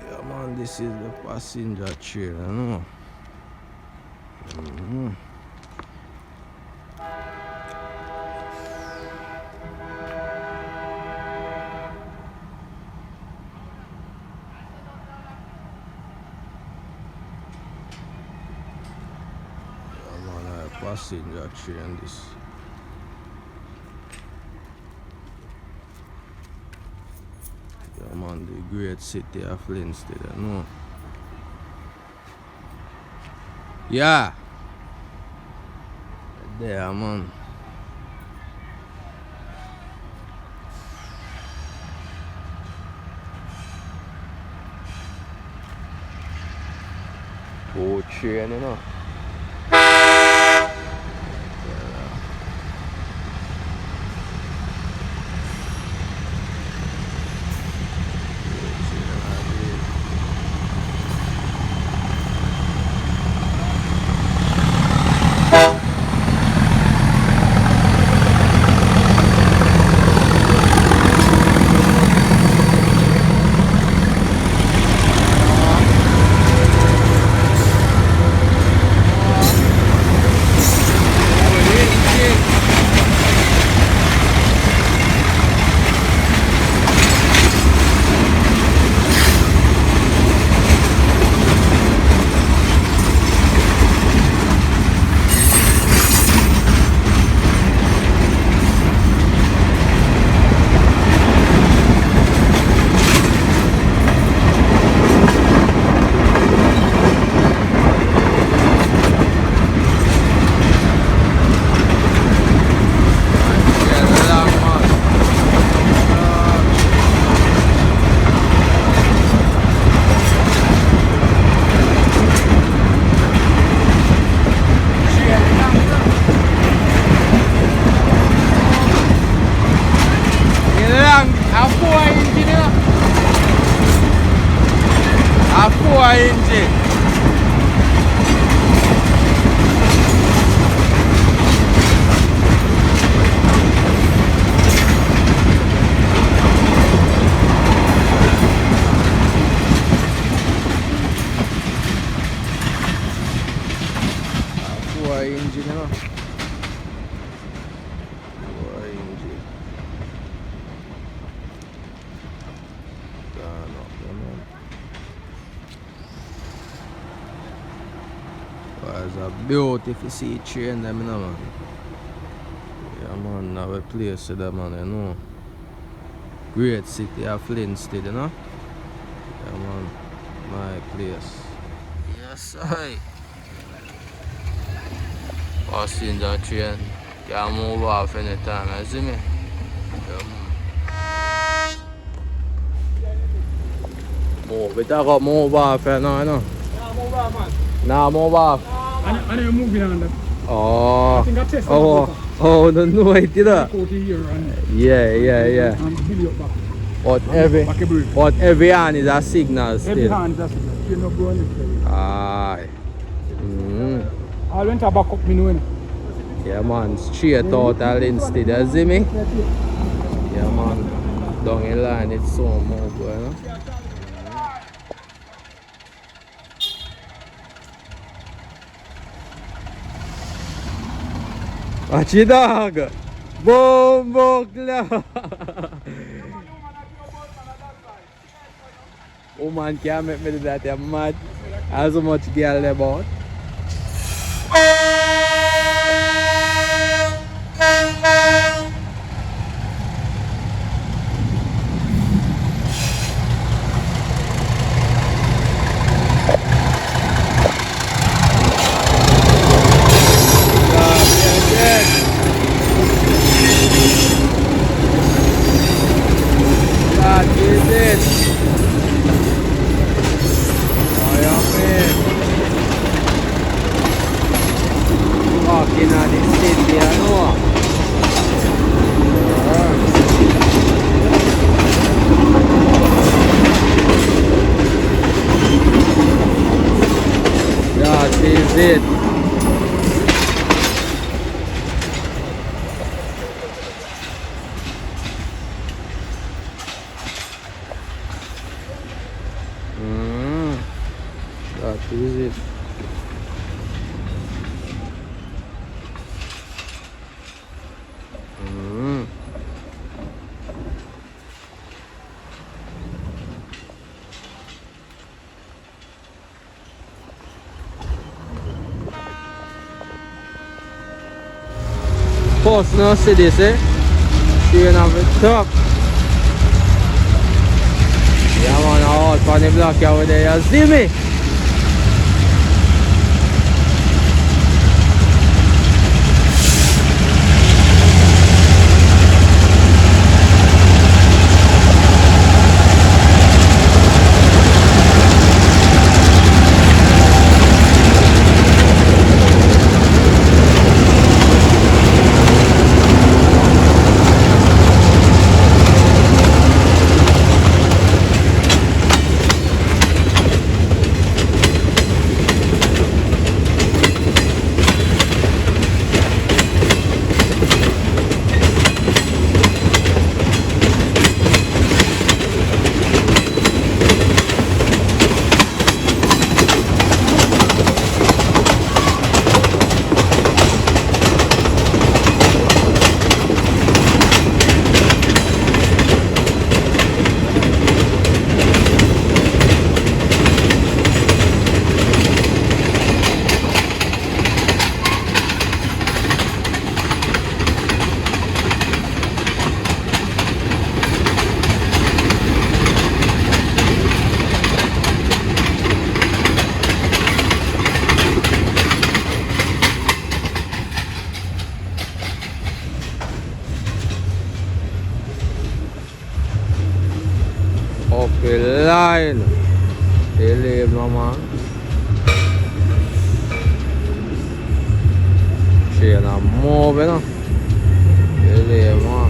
Yeah, man, this is the passenger train, you know. Mm-hmm. Yeah, man, a passenger train, this. Yeah, man, the great city of Linstead, you know. Yeah. There, man. Oh, train, you know. Engine, you know. Engine. Turn up, you know. It's a beautiful sea train, them, you know, man. Yeah, man, now a place with them, man, you know. Great city of Linstead, you know. Yeah, man, my place. Yes, I. Passenger train can move off anytime, you see me? Yeah, man. Move it, I got move off, you know. Nah, move off, man. Nah, move off. And you're moving on them. Oh. I think I tested Oh, no it, you know. Yeah. And build up back. But every hand is a signal still. Every hand is a signal. You're not going to Aye. I went to back up me knowing. Yeah, man, straight out of Linstead, you see me? Yeah, man, down in line it's so more, you know? Watch it, dog! Boom, clap! Woman can't make me do that, you're mad. How so much girl they bought? Walking on the city, you know. That is it. That is it. Post now see this, eh? Train of the top. Yeah man, out on the block over there, you see me? Up the line. They leave no man. Train a move, you know. They leave man.